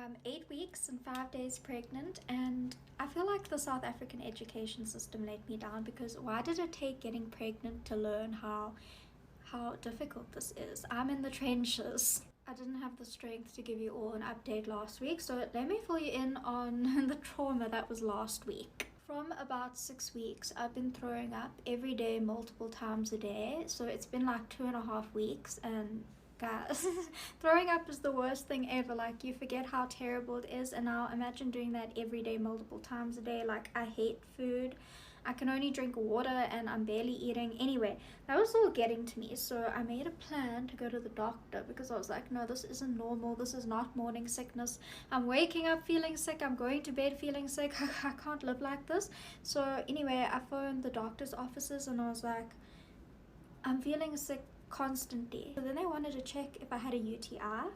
I'm 8 weeks and 5 days pregnant, and I feel like the South African education system let me down because why did it take getting pregnant to learn how difficult this is? I'm in the trenches. I didn't have the strength to give you all an update last week, so let me fill you in on the trauma that was last week. From about 6 weeks, I've been throwing up every day, multiple times a day. So it's been like 2.5 weeks, and guys, throwing up is the worst thing ever. Like, you forget how terrible it is, and now imagine doing that every day, multiple times a day. Like, I hate food. I can only drink water and I'm barely eating. Anyway, that was all getting to me. So I made a plan to go to the doctor because I was like, no, this isn't normal. This is not morning sickness. I'm waking up feeling sick. I'm going to bed feeling sick. I can't live like this. So anyway, I phoned the doctor's offices and I was like, I'm feeling sick constantly. So then they wanted to check if I had a UTI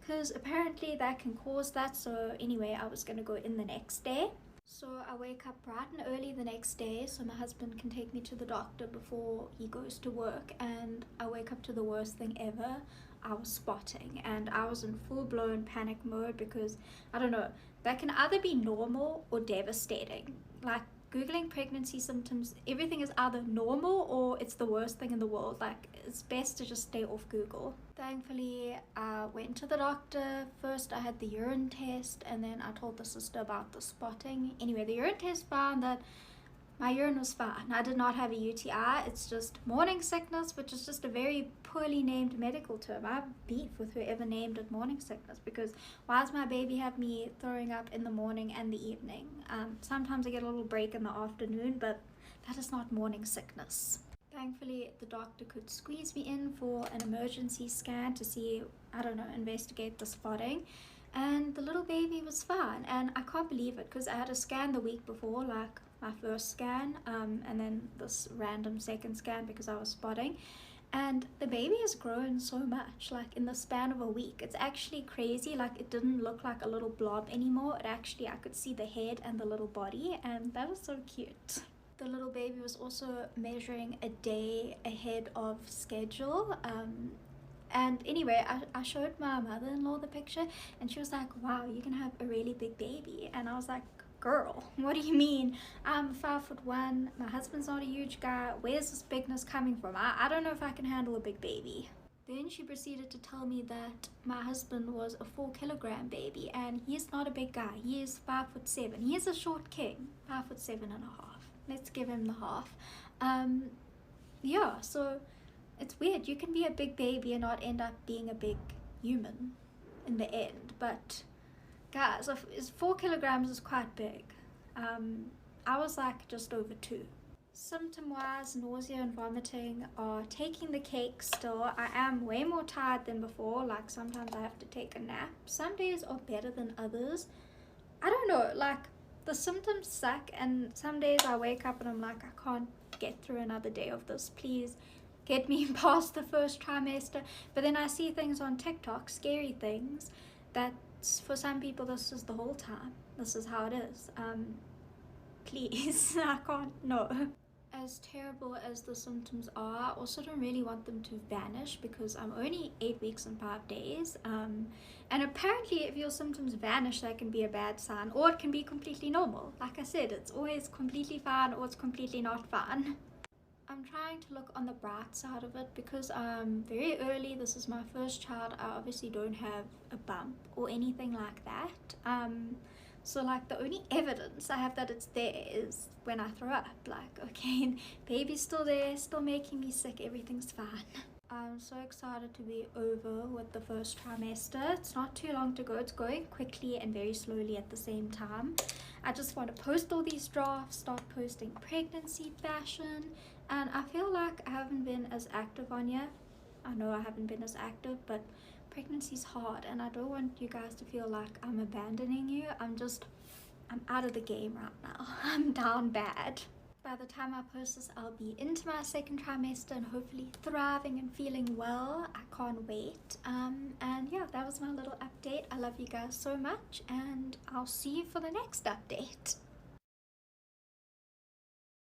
because apparently that can cause that. So anyway, I was going to go in the next day. So I wake up bright and early the next day so my husband can take me to the doctor before he goes to work, and I wake up to the worst thing ever. I was spotting and I was in full-blown panic mode because I don't know, that can either be normal or devastating. Like, Googling pregnancy symptoms, everything is either normal or it's the worst thing in the world. Like, it's best to just stay off Google. Thankfully, I went to the doctor. First, I had the urine test, and then I told the sister about the spotting. Anyway, the urine test found that my urine was fine. I did not have a UTI. It's just morning sickness, which is just a very poorly named medical term. I have beef with whoever named it morning sickness because why does my baby have me throwing up in the morning and the evening? Sometimes I get a little break in the afternoon, but that is not morning sickness. Thankfully, the doctor could squeeze me in for an emergency scan to see, I don't know, investigate the spotting. And the little baby was fine. And I can't believe it because I had a scan the week before, like my first scan, and then this random second scan because I was spotting. And the baby has grown so much, like in the span of a week. It's actually crazy. Like, it didn't look like a little blob anymore. It actually, I could see the head and the little body, and that was so cute. The little baby was also measuring a day ahead of schedule. And anyway, I showed my mother-in-law the picture and she was like, wow, you can have a really big baby. And I was like, girl, what do you mean? I'm 5'1", my husband's not a huge guy. Where's this bigness coming from? I don't know if I can handle a big baby. Then she proceeded to tell me that my husband was a 4-kilogram baby and he's not a big guy. He is 5'7". He is a short king, 5'7.5". Let's give him the half. Yeah, so it's weird. You can be a big baby and not end up being a big human in the end. But guys, 4 kilograms is quite big. I was like just over 2. Symptom-wise, nausea and vomiting are taking the cake still. I am way more tired than before. Like, sometimes I have to take a nap. Some days are better than others. I don't know, like, the symptoms suck, and some days I wake up and I'm like, I can't get through another day of this. Please get me past the first trimester. But then I see things on TikTok, scary things, that for some people this is the whole time. This is how it is. Please, I can't, no. As terrible as the symptoms are, I also don't really want them to vanish because I'm only 8 weeks and 5 days. And apparently if your symptoms vanish, that can be a bad sign, or it can be completely normal. Like I said, it's always completely fine or it's completely not fine. I'm trying to look on the bright side of it because very early, this is my first child. I obviously don't have a bump or anything like that. So like, the only evidence I have that it's there is when I throw up. Like, okay, baby's still there, still making me sick, everything's fine. I'm so excited to be over with the first trimester. It's not too long to go. It's going quickly and very slowly at the same time. I just want to post all these drafts, start posting pregnancy fashion, and I feel like I haven't been as active on here. I know I haven't been as active, but pregnancy's hard and I don't want you guys to feel like I'm abandoning you. I'm out of the game right now. I'm down bad. By the time I post this, I'll be into my second trimester and hopefully thriving and feeling well. I can't wait. And yeah, that was my little update. I love you guys so much and I'll see you for the next update.